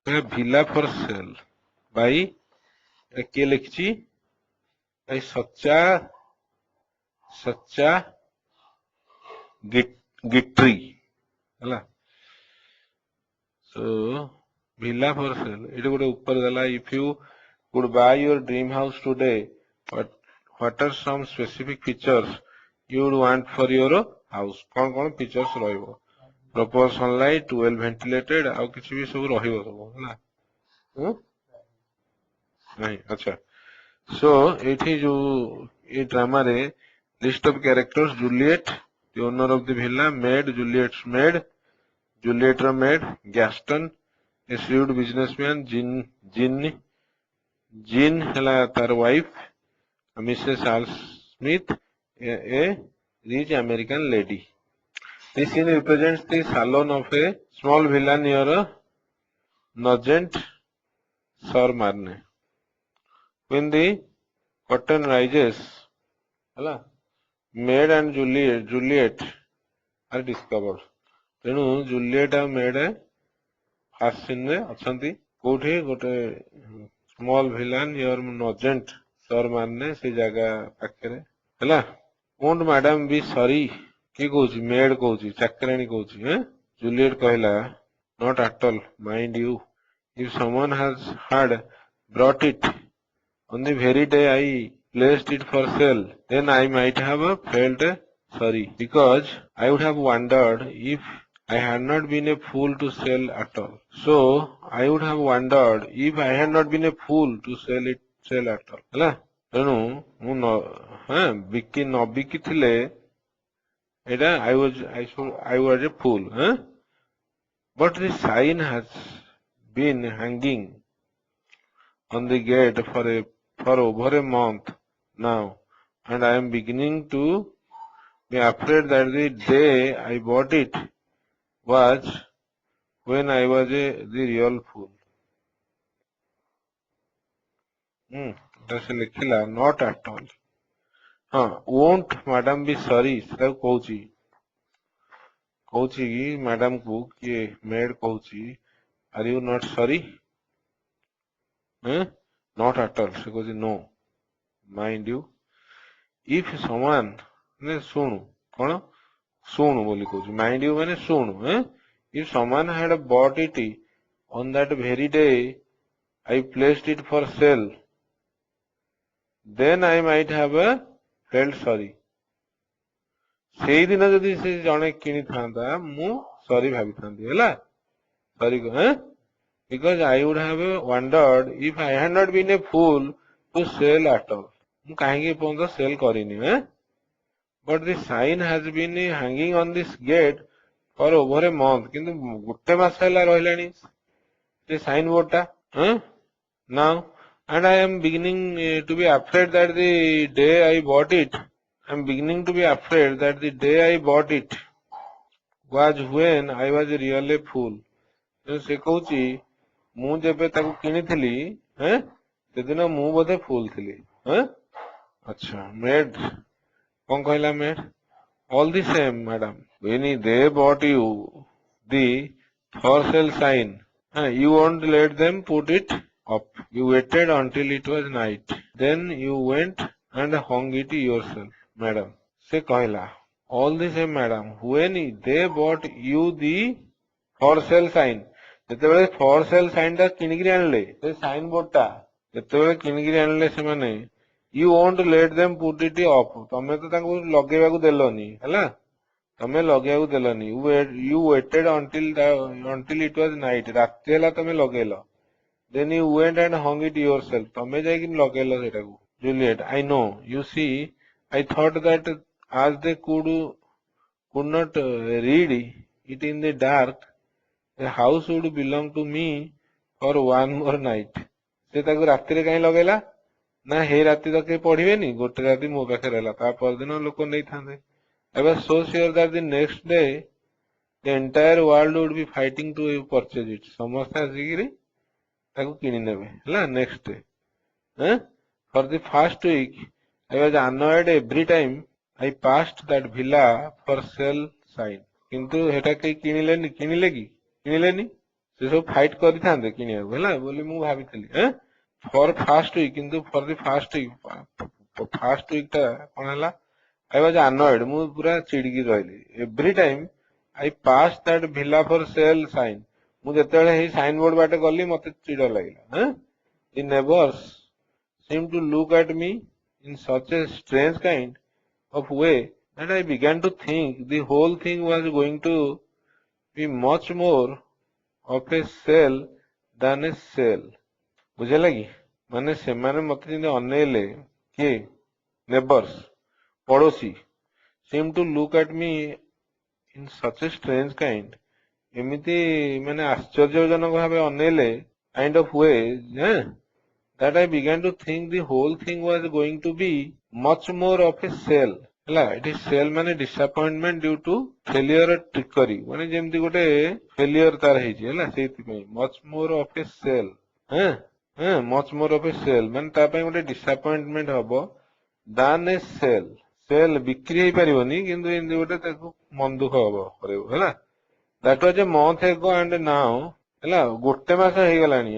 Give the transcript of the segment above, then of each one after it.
Villa for sale Bai କିଏ ଲେଖିଛି ଭାଇ ସଚ୍ଚା ସଚ୍ଚା गिट्री है सो villa for sale it गोटे ऊपर देला if you would buy your dream house today what are some specific features you would want for your house कौन features रहइबो proper sunlight well ventilated आउ किछि भी सब रहइबो सब हैला नहीं अच्छा सो एठी जो ये ड्रामा रे list of characters Juliet the owner of the villa maid Juliet's maid Juliet maid Gaston a shrewd businessman Jean hela tar wife Mrs. Al Smith a rich American lady. This scene represents the salon of a small villa near Nogent sur Marne. When the curtain rises, maid and Juliet are discovered. तेणु Juliet आ made first scene रे अछंती कोठी गोटे small villa near नोजेंट sir माने से जगह पाखरे हला won't madam B sorry की कहूची मेड कहूची चाकरानी कहूची हैं जूलिएट कहला not at all mind you if someone has had brought it on the very day I placed it for sale then I might have felt sorry because I would have wondered if I had not been a fool to sell at all. So I would have wondered if I had not been a fool to sell at all. ହେଲା ତେଣୁ ମୁଁ ବିକି ନ ବିକି ଥିଲେ ଏଇଟା I was a fool. But the sign has been hanging on the gate for over a month now, and I am beginning to be afraid that the day I bought it was when I was the real fool. से लिखिला not at all. won't madam be sorry सेटा कहूची कि madam को कि made कहूची are you not sorry not at all से कहूची no mind you if someone ने सुनु कौन सुनु बोली कहूची mind you माने सुनु if someone had bought it on that very day I placed it for sale then I might have felt sorry सेही दिन जदि से जने किनी थांता मु सॉरी भाबी थांती हैला sorry because I would have wondered if I had not been a fool to sell at all मु काहे के cell करिनी but the sign has been hanging on this gate for over a month किंतु गुट्टे मास हैला रहिलानी से sign board टा now and I am beginning to be afraid that the day I bought it I am beginning to be afraid that the day I bought it was when I was really a fool से कहूची मु जेबे ताकू किनिथिली से दिन मु बोधे फूल थिली अच्छा made कौन कहला made all the same madam when they bought you the for sale sign you won't let them put it up you waited until it was night then you went and hung it yourself madam से कहला all the same madam when they bought you the for sale sign ଯେତେବେଳେ for sale sign ଟା କିଣିକିରି ଆଣିଲେ ସେ sign board ଟା ଯେତେବେଳେ କିଣିକିରି ଆଣିଲେ ସେମାନେ you won't let them put it up ତମେ ତ ତାଙ୍କୁ ଲଗେଇବାକୁ ଦେଲନି ହେଲା ତମେ ଲଗେଇବାକୁ ଦେଲନି you waited until it was night ରାତି ହେଲା ତମେ ଲଗେଇଲ then you went and hung it yourself ତମେ ଯାଇକି ଲଗେଇଲ ସେଟାକୁ Juliet I know you see I thought that as they could not read it in the dark the house would belong to me for one more night से ताकू राति रे काई लगेला ना हे राति तक के पढ़िबेनी गोटे राति मो पाखे रहला ता परदिन लोक नै थांदे I was so sure that the next day the entire world would be fighting to purchase it समस्त आसिगिरी ताकू किनि नेबे हला next day for the first week I was annoyed every time I passed that villa for sale sign किंतु हेटा कई किनिलेनी किनिले की किनिलेनी से सब फाइट करि थांदे किनिया हला बोली मु भाबितली फॉर फास्ट वीक किंतु फॉर द फास्ट वीक टा कोन हला आई वाज अनॉयड मु पूरा चिड़की रहली every time I pass that villa for sale sign मु जेतेबेले हे साइन बोर्ड बाटे गली मते चिड़ लागिला the neighbours seemed to look at me in such a strange kind of way that I began to think the whole thing was going to be much more of a sell than a sell. बुझेला कि माने सेमाने मते जिंदे अनेले के neighbours पड़ोसी seemed to look at me in such a strange kind एमिति माने आश्चर्यजनक भावे अनेले kind of way that I began to think the whole thing was going to be much more of a sell. ହେଲା ଏଠି cell ମାନେ disappointment due to failure trickery ମାନେ ଯେମିତି ଗୋଟେ failure ତାର ହେଇଛି ହେଲା ସେଇଥିପାଇଁ much more of a sell much more of a sell ମାନେ ତା ପାଇଁ ଗୋଟେ disappointment ହବ than a sell sell ବିକ୍ରି ହେଇପାରିବନି କିନ୍ତୁ ଏମିତି ଗୋଟେ ତାକୁ ମନ ଦୁଃଖ ହବ କରିବ ହେଲା that was a month ago and now ହେଲା ଗୋଟେ ମାସ ହେଇଗଲାଣି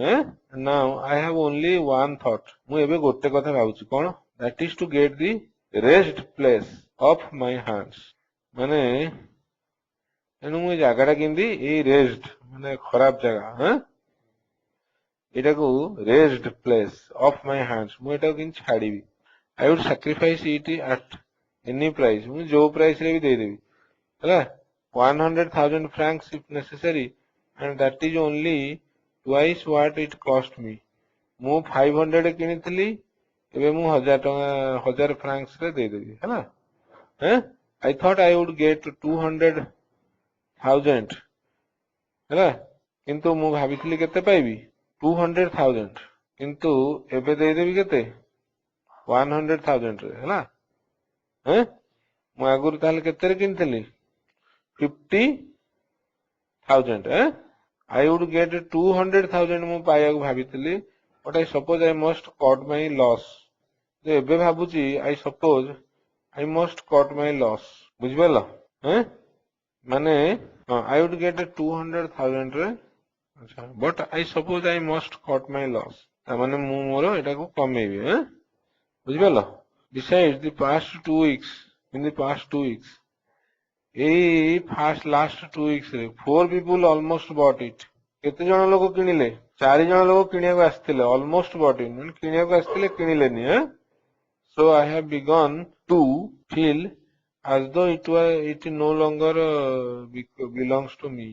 now I have only one thought ମୁଁ ଏବେ ଗୋଟେ କଥା ଭାବୁଛି କଣ that is to get the rest place of my hands ମାନେ ଏଣୁ ମୁଁ ଜାଗାଟା କେମିତି ଏଇ ରେଷ୍ଟ ମାନେ ଖରାପ ଜାଗା ଏଟାକୁ rest place of my hands ମୁଁ ଏଟାକୁ କେମିତି ଛାଡ଼ିବି I would sacrifice it at any price ମୁଁ ଯୋଉ ପ୍ରାଇସ୍ ରେ ବି ଦେଇଦେବି ହେଲା 100,000 francs if necessary and that is only twice what it cost me ମୁଁ 500 କିଣିଥିଲି ଏବେ ମୁଁ 1000 francs ରେ ଦେଇଦେବି ହେଲା I thought I would get 200,000 ହେଲା କିନ୍ତୁ ମୁଁ ଭାବିଥିଲି କେତେ ପାଇବି 200,000 କିନ୍ତୁ ଏବେ ଦେଇଦେବି କେତେ 100,000 ରେ ହେଲା ମୁଁ ଆଗରୁ ତାହେଲେ କେତେରେ କିଣିଥିଲି 50,000 I would get 200,000 ମୁଁ ପାଇବାକୁ ଭାବିଥିଲି but I suppose I must cut my loss ଏବେ ଭାବୁଛି I suppose I must cut my loss ବୁଝିପାରିଲ ମାନେ I would get 200,000 ରେ but I suppose I must cut my loss ତାମାନେ ମୁଁ ମୋର ଏଟାକୁ କମେଇବି ବୁଝିପାରିଲ besides the past 2 weeks in the past 2 weeks ଏଇ last 2 weeks ରେ 4 people almost bought it କେତେ ଜଣ ଲୋକ କିଣିଲେ 4 ଜଣ ଲୋକ କିଣିବାକୁ ଆସିଥିଲେ almost bought it ମାନେ କିଣିବାକୁ ଆସିଥିଲେ କିଣିଲେନି so I have begun to feel as though it no longer belongs to me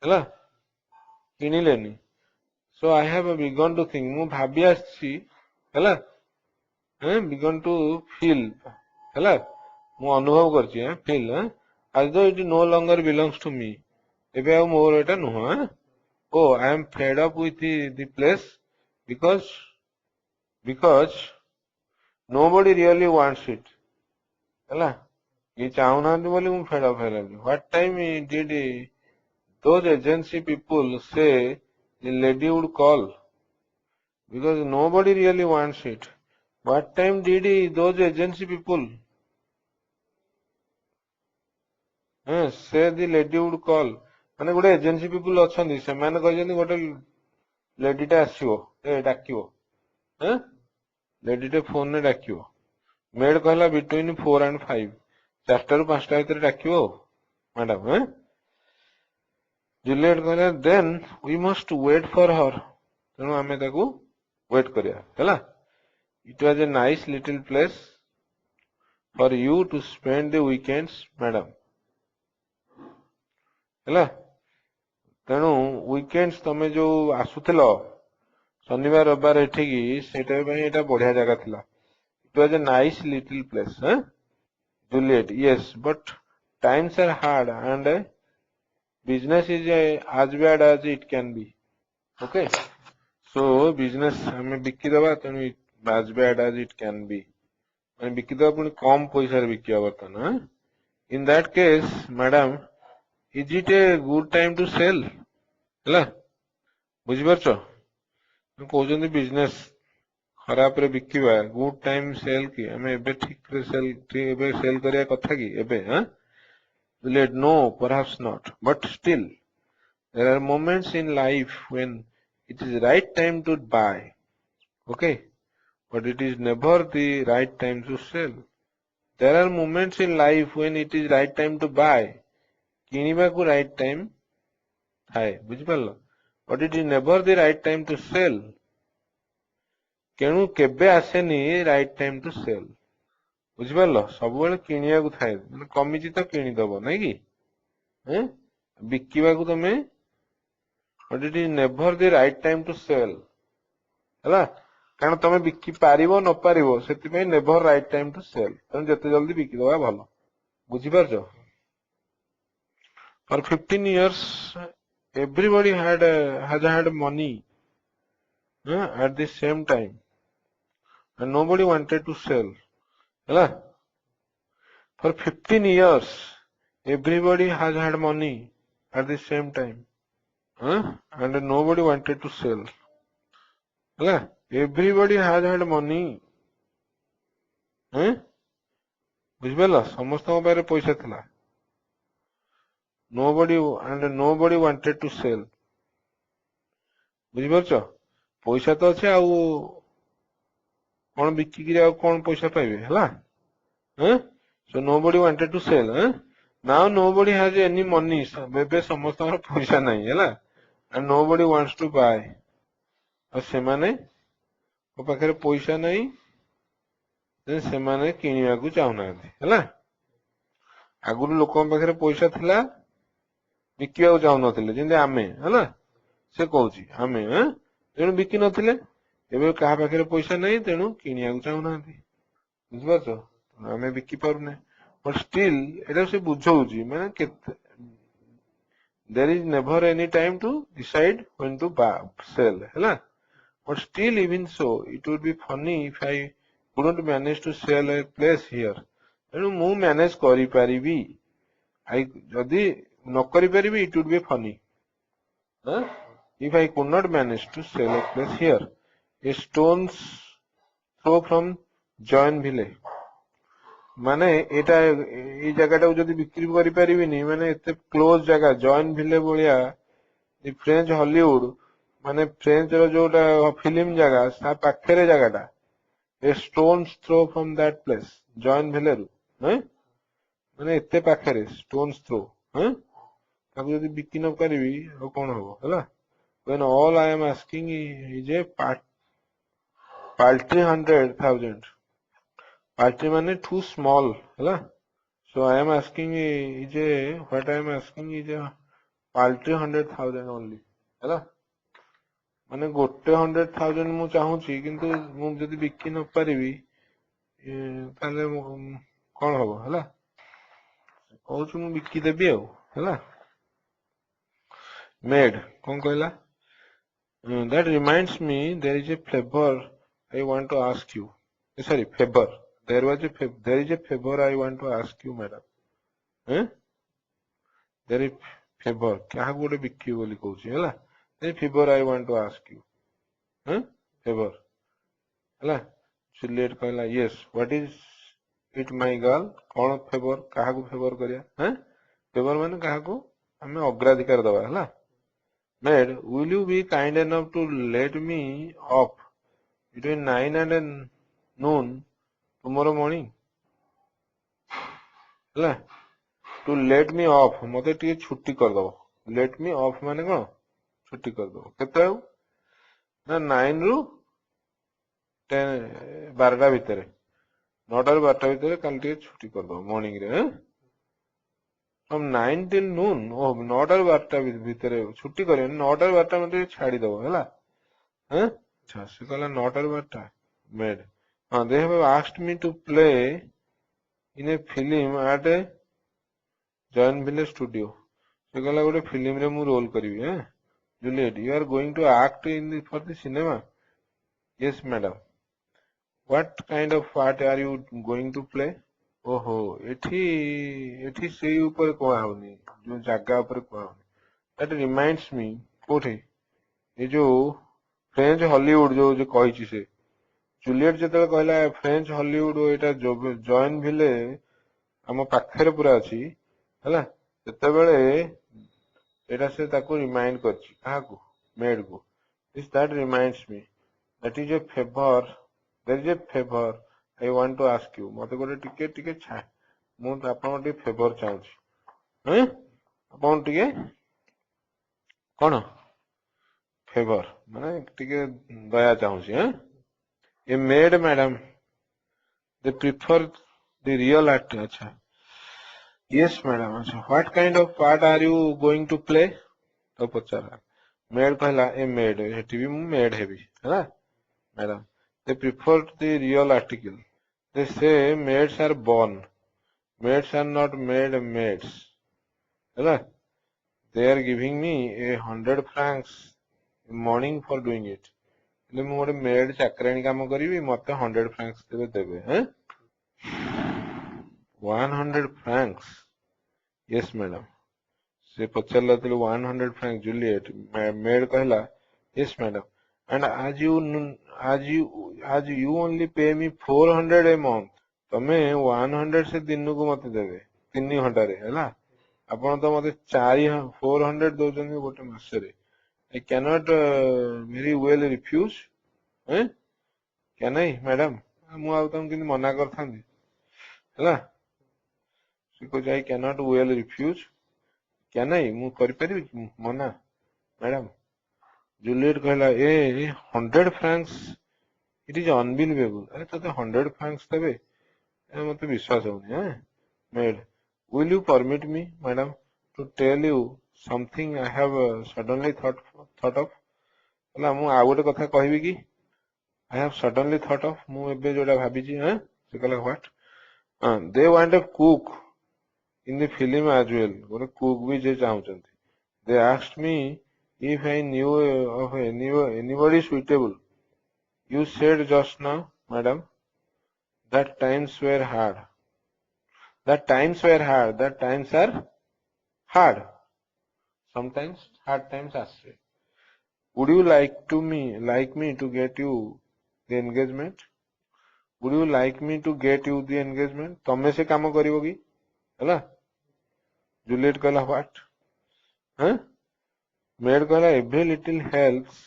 ହେଲା କିଣିଲେନି so I have begun to think ମୁଁ ଭାବି ଆସିଛି ହେଲା begun to feel ହେଲା ମୁଁ ଅନୁଭବ କରିଛି feel as though it no longer belongs to me ଏବେ ଆଉ ମୋର ଏଟା ନୁହଁ oh I am fed up with the place because nobody really wants it ହେଲା ये ଚାହୁଁନାହାନ୍ତି ବୋଲି ମୁଁ fed up ହେଲାଣି what time did those agency people say the lady would call because nobody really wants it what time did those agency people say the lady would call ମାନେ ଗୋଟେ agency people ଅଛନ୍ତି ସେମାନେ କହିଛନ୍ତି ଗୋଟେ ଲେଡିଟେ ଆସିବ ଡାକିବ ଲେଡିଟେ ଫୋନରେ ଡାକିବ ମେଡ୍ କହିଲା ବିଟୱିନ୍ 4 and 5 4ଟାରୁ 5ଟା ଭିତରେ ଡାକିବ ମ୍ୟାଡାମ ଜୁଲିଏଟ କହିଲା then we must wait for her ତେଣୁ ଆମେ ତାକୁ ୱେଟ୍ କରିବା ହେଲା it was a nice little place for you to spend the weekends madam ହେଲା ତେଣୁ ୱିକେଣ୍ଡସ୍ ତମେ ଯୋଉ ଆସୁଥିଲ ଶନିବାର ରବିବାର ଏଠିକି ସେଇଟା ପାଇଁ ଏଟା ବଢିଆ ଜାଗା ଥିଲା it was a nice little place Juliet yes but times are hard and business is as bad as it can be okay so business हमें बिक्की दबा तेणु as bad as it can be मैं बिक्की दबा पुणी कम पैसा रे बिक्की बर्तन in that case madam is it a good time to sell ହେଲା बुझी परछ मैं कहउछन बिजनेस खराब रे बिक्कीबा गुड टाइम सेल की हमें एबे ठीक रे सेल एबे सेल करिया कथा की एबे Let no, perhaps not, but still, There are moments in life when it is right time to buy, okay, but it is never the right time to sell. There are moments in life when it is right time to buy, କିଣିବାକୁ right time ଥାଏ, ବୁଝିପାରିଲ, but it is never the right time to sell, କେଣୁ କେବେ ଆସେନି right time to sell, ବୁଝିପାରିଲ, ସବୁବେଳେ କିଣିବାକୁ ଥାଏ, ମାନେ କମିଛି ତ କିଣିଦବ ନାଇଁ କି, ବିକିବାକୁ ତମେ, but it is never the right time to sell, ହେଲା, କାରଣ ତମେ ବିକି ପାରିବ ନ ପାରିବ, ସେଥିପାଇଁ never right time to sell, ତେଣୁ ଯେତେ ଜଲ୍ଦି ବିକିଦବା ଭଲ, ବୁଝିପାରୁଛ। For 15 years everybody has had money at the same time and nobody wanted to sell, ହେଲା। For 15 years everybody has had money at the same time and nobody wanted to sell, ହେଲା। Everybody has had money, ବୁଝିପାରିଲ, ସମସ୍ତଙ୍କ ପାଖରେ ପଇସା ଥିଲା, nobody wanted to sell, ବୁଝିପାରୁଛ, ପଇସା ତ ଅଛି ଆଉ କଣ ବିକିକିରି ଆଉ କଣ ପଇସା ପାଇବେ, ହେଲା। So nobody wanted to sell, now nobody has any money, ଏବେ ସମସ୍ତଙ୍କର ପଇସା ନାହିଁ, ହେଲା, and nobody wants to buy, ଆଉ ସେମାନେ ପାଖରେ ପଇସା ନାହିଁ, ସେମାନେ କିଣିବାକୁ ଚାହୁଁନାହାନ୍ତି, ହେଲା। ଆଗରୁ ଲୋକଙ୍କ ପାଖରେ ପଇସା ଥିଲା, ବିକିବାକୁ ଚାହୁଁନଥିଲେ, ଯେମିତି ଆମେ, ହେଲା, ସେ କହୁଛି ଆମେ ତେଣୁ ବିକି ନଥିଲେ, ଏବେ କାହା ପାଖରେ ପଇସା ନାହିଁ, ତେଣୁ କିଣିବାକୁ ଚାହୁଁନାହାନ୍ତି, ବୁଝିପାରୁଛ, ଆମେ ବିକି ପାରୁନେ, but still ଏଟା ସେ ବୁଝଉଛି, ମାନେ କେତେ there is never any time to decide when to sell, ହେଲା, but still even so it would be funny if I couldn't manage to sell a place here, ତେଣୁ ମୁଁ ମ୍ୟାନେଜ କରିପାରିବି, ଯଦି ନ କରିପାରିବି it would be funny, if I could not manage to sell a place here, a stone's throw from Joinville, ମାନେ ଏଇଟା ଏଇ ଜାଗାଟାକୁ ଯଦି ବିକ୍ରି କରିପାରିବିନି, ମାନେ ଏତେ କ୍ଲୋଜ ଜାଗା, ଜଏନଭିଲେ ଭଳିଆ ଫ୍ରେଞ୍ଚ ହଲିଉଡ, ମାନେ ଫ୍ରେଞ୍ଚ ର ଯୋଉଟା ଫିଲ୍ମ ଜାଗା, ତା ପାଖରେ ଜାଗାଟା, a stone's throw from that place, ଜଏନଭିଲେରୁ, ମାନେ ଏତେ ପାଖରେ ଷ୍ଟୋନ୍ସ ଥ୍ରୋ, ତାକୁ ଯଦି ବିକି ନ ପାରିବି ଆଉ କଣ ହବ, ହେଲା। when all I am asking is a paltry 100,000, paltry ମାନେ too small, ହେଲା, so I am asking is a what I am asking is a paltry 100,000 only, ହେଲା, ମାନେ ଗୋଟେ 100,000 ମୁଁ ଚାହୁଁଛି, କିନ୍ତୁ ମୁଁ ଯଦି ବିକି ନ ପାରିବି ତାହେଲେ କଣ ହବ, ହେଲା, କହୁଛୁ ମୁଁ ବିକିଦେବି ଆଉ, ହେଲା। Maid କଣ କହିଲା, that reminds me there is a favor I want to ask you, sorry favor, there is a favor I want to ask you madam, there is favor, କାହାକୁ ଗୋଟେ ବିକିବି ବୋଲି କହୁଛି, ହେଲା, there is favor I want to ask you, favor, ହେଲା। Juliet କହିଲା yes, what is it my girl, କଣ favor, କାହାକୁ favor କରିବା, favor ମାନେ କାହାକୁ ଆମେ ଅଗ୍ରାଧିକାର ଦବା, ହେଲା। Maid, will you be kind enough to let me off between 9 and noon tomorrow morning, ହେଲା, to let me off, ମତେ ଟିକେ ଛୁଟି କରିଦବ, let me off ମାନେ କଣ, ଛୁଟି କରିଦବ, କେତେବେଳୁ ନା 9 ରୁ 12ଟା ଭିତରେ, 9ଟାରୁ 12ଟା ଭିତରେ କାଲି ଟିକେ ଛୁଟି କରିଦବ ମର୍ଣ୍ଣିଂ ରେ, from 9 till noon, 9ଟାରୁ 12ଟା ଭିତରେ ଛୁଟି କରିବନି, 9ଟାରୁ 12ଟା ମତେ ଛାଡିଦବ, ହେଲା। ଆଚ୍ଛା, ସେ କହିଲା 9ଟାରୁ 12ଟା, Maid, they have asked me to play in a film at a Joinville studio, ସେ କହିଲା ଗୋଟେ ଫିଲ୍ମରେ ମୁଁ ରୋଲ କରିବି, Juliet, you are going to act for the cinema, yes madam, what kind of part are you going to play, ଓହୋ, ଏଠି ସେଇ ଉପରେ କୁହା ହଉନି, ଯୋଉ ଜାଗା ଉପରେ କୁହା ହଉନି, that reminds me, କୋଉଠି, ଏ ଯୋଉ ଫ୍ରେଞ୍ଚ ହଲିଉଡ ଯୋଉ କହିଛି ସେ, ଜୁଲିଏଟ ଯେତେବେଳେ କହିଲା ଫ୍ରେଞ୍ଚ ହଲିଉଡ ଏଇଟା ଜଏନଭିଲେ ଆମ ପାଖରେ ପୁରା ଅଛି, ହେଲା, ସେତେବେଳେ एटा से ताको रिमाइंड करछि काहाकू मेड को this that reminds me that is a favour there is a favour I want to ask you मते गोटे टिके टिके छा मु आपन टिके फेवर चाहूछि हैं आपन टिके कोन फेवर माने टिके दया चाहूछि हैं a maid madam they prefer the real art अच्छा yes madam अच्छा what kind of part are you going to play तो पचारा मेड कहला ए मेड हेटी भी मु मेड हेबी हैला madam they prefer the real article they say maids are born maids are not made maids हैला they are giving me 100 francs morning for doing it ले मु गोटे मेड चाकराणी काम करिवि मते 100 francs देबे हैं 100 francs yes madam से पचारला 100 francs जूलियट मेड कहला yes madam and as you only pay me 400 a month तमे 100 से दिन को मते देबे 3 घंटा रे हैला आपण तो मते 400 दोजन गोटे मास रे I cannot very well refuse हैं क्या नहीं मैडम मु आ तुम किन मना करथांदी हैला से को जाई cannot well refuse क्या नहीं मु करि परिबि मना मैडम जूलियट कहला a 100 francs it is unbelievable अरे तते 100 francs देबे मते विश्वास होनी है maid will you permit me madam to tell you something I have suddenly thought of हला मु आ गोटे कथा कहबी कि I have suddenly thought of मु एबे जोडा भाबी छी हैं से कहला what they want a cook in the film as well गोटे कुक भी जे चाहउचंती they asked me if I knew of anybody suitable you said just now madam that times were hard that times are hard sometimes hard times asre would you like me to get you the engagement would you like me to get you the engagement तमे से काम करिवो की हला Juliet कहला what हैं made कहला every little helps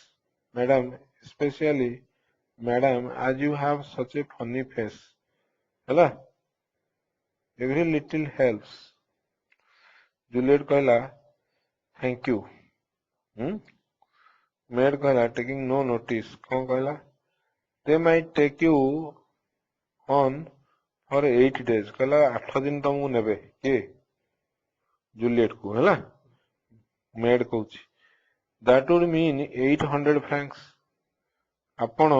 madam especially madam as you have such a funny face हला every little helps Juliet कहला थैंक यू मेड कहला टेकिंग नो नोटिस कौन कहला they might take you on for 8 days कहला 8 दिन तुमको नेबे के जूलियट को हला मेड कहूची दैट वुड मीन 800 francs आपण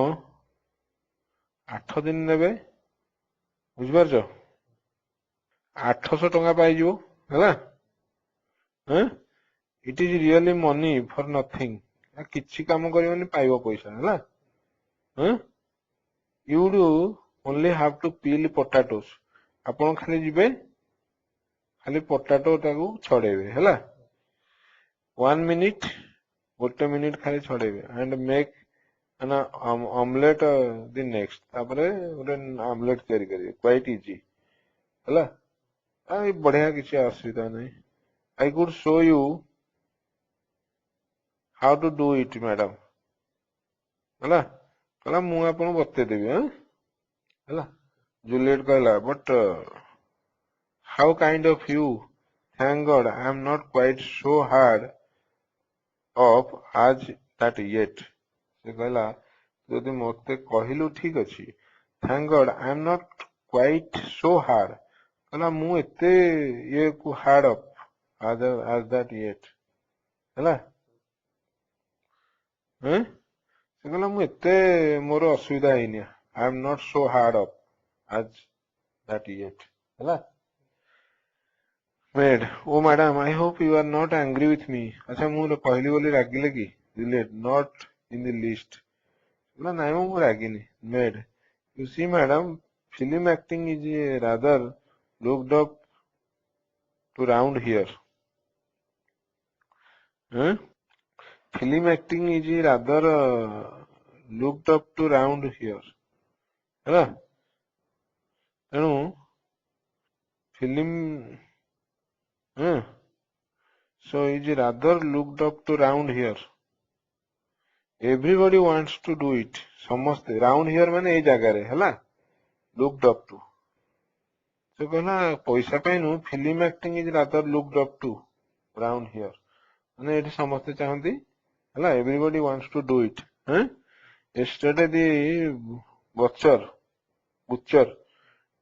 8 दिन नेबे बुझ पारछो 800 टका पाई जो हला हैं it is really money for nothing किछि काम करिवनी पाइबो पैसा हला हैं you do only have to peel potatoes आपण खाली जिबे खाली पोटैटो ताकू छडेबे हला 1 मिनिट गोटे मिनिट खाली छडेबे and make an omelette the next तापरे गोटे ऑमलेट तयारी करिवे क्वाइट इजी हला आई बढ़िया किसी असुविधा नहीं I could show you how to do it madam हला कहला मु आपन बते देबी हैं हला जूलियट कहला but how kind of you thank God I am not quite so hard of आज दैट येट से कहला यदि मते कहिलु ठीक अछि thank God I am not quite so hard कहला मु एते ये को hard of as that yet हला हैं से कहला मु एते मोर असुविधा हैनी I am not so hard of as that yet हला maid oh madam I hope you are not angry with me अच्छा मु कहली बोली रागिले की relate not in the list ना नहीं मु रागिनी maid you see madam film acting is rather looked up to round here huh? Film acting is rather looked up to round here ହେଲା ତେଣୁ film So is rather looked up to round here. Everybody wants to do it. ସମସ୍ତେ round here ମାନେ ଏଇ ଜାଗାରେ ହେଲା looked up to. ସେ କହିଲା ପଇସା ପାଇଁ ନୁହଁ film acting is rather looked up to round here. ମାନେ ଏଠି ସମସ୍ତେ ଚାହାନ୍ତି ହେଲା everybody wants to do it. Yesterday the butcher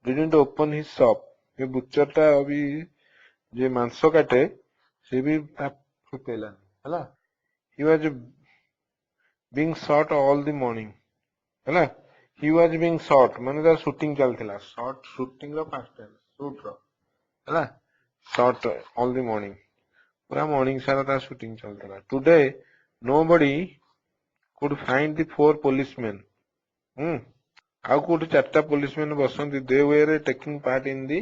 didn't open his shop. ये butcher ଟା अभी जे मांस काटे से भी फुटेलानी ହେଲା he was being shot all the morning ହେଲା he was being shot ମାନେ ତା shooting ଚାଲିଥିଲା shot shooting ର past tense shoot ର ହେଲା shot all the morning ପୁରା morning ସାରା ତା shooting ଚାଲିଥିଲା today nobody could find the 4 policemen ଆଉ କୋଉଠି 4ଟା policemen ବସନ୍ତି they were taking part in the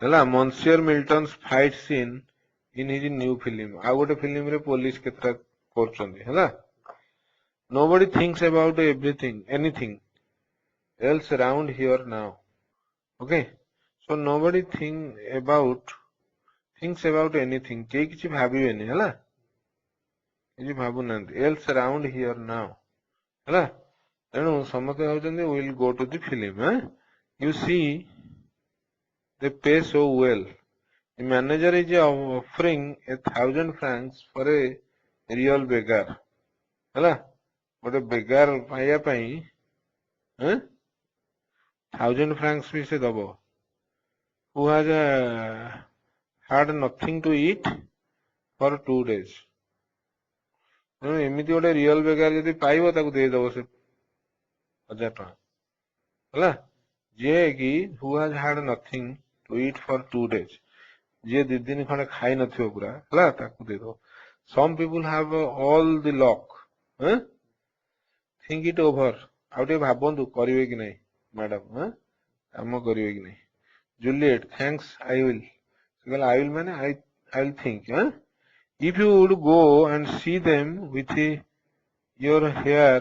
ହେଲା Monsieur Milton's fight scene in his new film ଆଉ ଗୋଟେ film ରେ police କେତେଟା କରୁଛନ୍ତି ହେଲା nobody thinks about anything else around here now okay so nobody thinks about anything କେହି କିଛି ଭାବିବେନି ହେଲା କିଛି ଭାବୁନାହାନ୍ତି else around here now ହେଲା ତେଣୁ ସମସ୍ତେ ଭାବୁଛନ୍ତି will go to the film you see they pay so well the manager is offering 1,000 francs for a real beggar ହେଲା ଗୋଟେ ବେଗାର ପାଇବା ପାଇଁ 1,000 francs ବି ସେ ଦବ who has had nothing to eat for 2 days ତେଣୁ ଏମିତି ଗୋଟେ ରିଅଲ ବେଗାର ଯଦି ପାଇବ ତାକୁ ଦେଇଦବ ସେ 1,000 ଟଙ୍କା ହେଲା ଯିଏ କି who has had nothing to eat for 2 days ଯିଏ 2 ଦିନ ଖଣ୍ଡେ ଖାଇ ନଥିବ ପୁରା ହେଲା ତାକୁ ଦେଇଦବ some people have all the luck think it over ଆଉ ଟିକେ ଭାବନ୍ତୁ କରିବେ କି ନାହିଁ ମ୍ୟାଡାମ କାମ କରିବେ କି ନାହିଁ Juliet thanks I will ସେ କହିଲା I will ମାନେ I will think if you would go and see them with your hair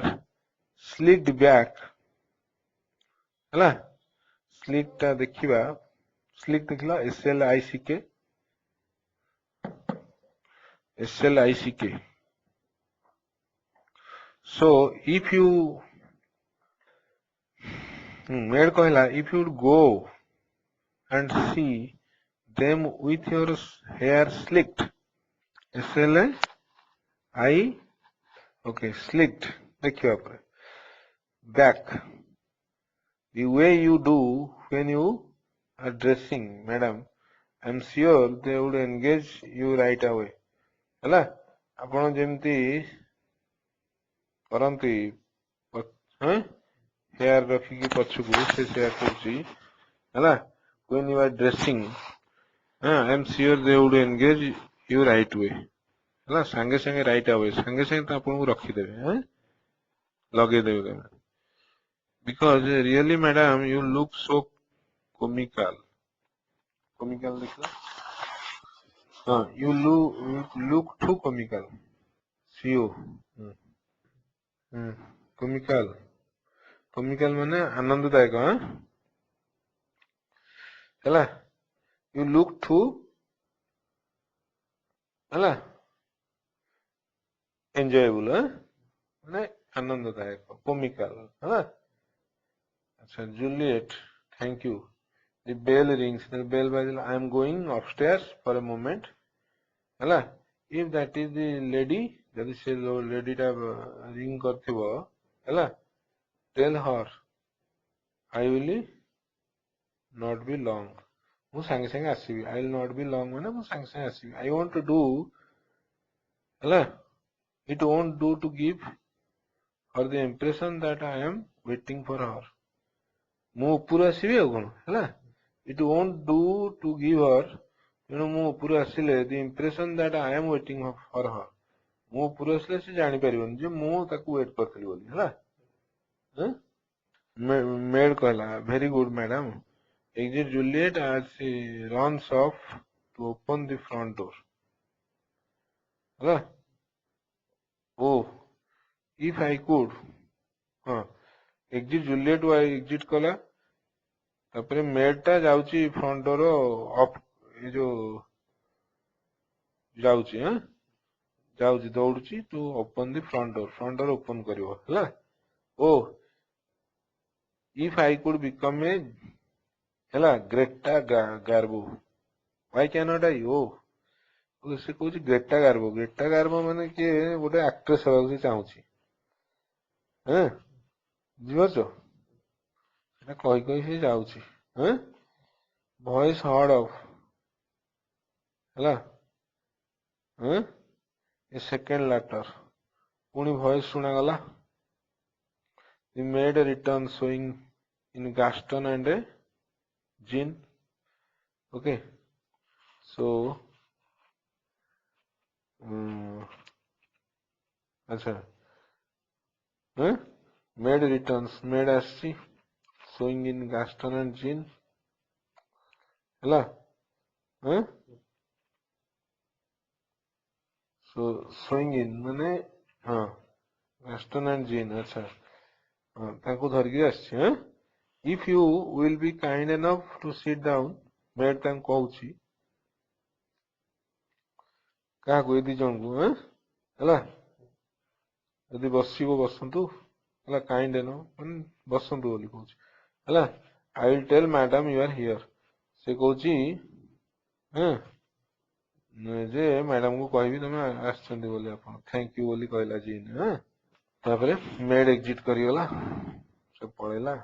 slicked back ହେଲା slick ଟା ଦେଖିବା slick ଦେଖିଲା SLICK so if you maid କହିଲା if you would go and see them with your hair slicked slicked ଦେଖିବା ପରେ back the way you do when you are dressing madam I'm sure they would engage you right away ହେଲା ଆପଣ ଯେମିତି କରନ୍ତି hair ରଖିକି ପଛକୁ ସେ ସେୟା କରୁଛି ହେଲା when you are dressing I'm sure they would engage you right way ହେଲା ସାଙ୍ଗେ ସାଙ୍ଗେ right away ସାଙ୍ଗେ ସାଙ୍ଗେ ତ ଆପଣଙ୍କୁ ରଖିଦେବେ ଲଗେଇଦେବେ ତମେ because really madam you look so comical ଦେଖିଲା you look too comical CO comical ମାନେ ଆନନ୍ଦଦାୟକ ହେଲା you look too ହେଲା enjoyable ମାନେ ଆନନ୍ଦଦାୟକ comical ହେଲା ଆଚ୍ଛା Juliet thank you the bell rings the bell ବାଜିଲା I am going upstairs for a moment ହେଲା if that is the lady ଯଦି ସେ lady ଟା ring କରିଥିବ ହେଲା tell her I will not be long ମୁଁ ସାଙ୍ଗେ ସାଙ୍ଗେ ଆସିବି I will not be long ମାନେ ମୁଁ ସାଙ୍ଗେ ସାଙ୍ଗେ ଆସିବି I want to do ହେଲା it won't do to give her the impression that I am waiting for her ମୁଁ ଉପରୁ ଆସିବି ଆଉ କଣ ହେଲା it won't do to give her ତେଣୁ ମୁଁ ଉପରୁ ଆସିଲେ the impression that I am waiting for her ମୁଁ ଉପରୁ ଆସିଲେ ସେ ଜାଣିପାରିବନି ଯେ ମୁଁ ତାକୁ ୱେଟ୍ କରିଥିଲି ବୋଲି ହେଲା maid କହିଲା very good madam exit Juliet as she runs off to open the front door ହେଲା oh if I could exit Juliet exit କଲା ତାପରେ maid ଟା ଯାଉଛି front door ଅଫ୍ ଏ ଯୋଉ जाउची हां जाउची दौड़ुची to open the front door open करिवो हला oh if I could become a हला Greta Garbo why can not I oh say कहूँ ग्रेटा गार्बो माने किए गोटे आक्ट्रेस हवा से चाहूची हैं बुझिपारछ सेटा कही कही से जाउची हैं वॉइस हर्ड ऑफ हला हैं ए सेकेंड लेटर पुणी वॉइस सुना गला he made a return showing in Gaston and Jean okay so अच्छा हैं made returns made आसी showing in Gaston and Jean हला हैं so showing in माने हाँ Gaston and Jean अच्छा हाँ ताको धरकी आसी हैं if you will be kind enough to sit down maid ताको कहूची क्या कोई दी जन को हैं हला यदि बसिबो बसंतु हला काइंड एनो मन बसंतु बोली कहूची हला I will tell madam you are here से कहूची हैं जे मैडम को कहबी तमे आछंती बोली आपण थैंक यू बोली कहला जी हां तापरे मेड एग्जिट करियला से पळेला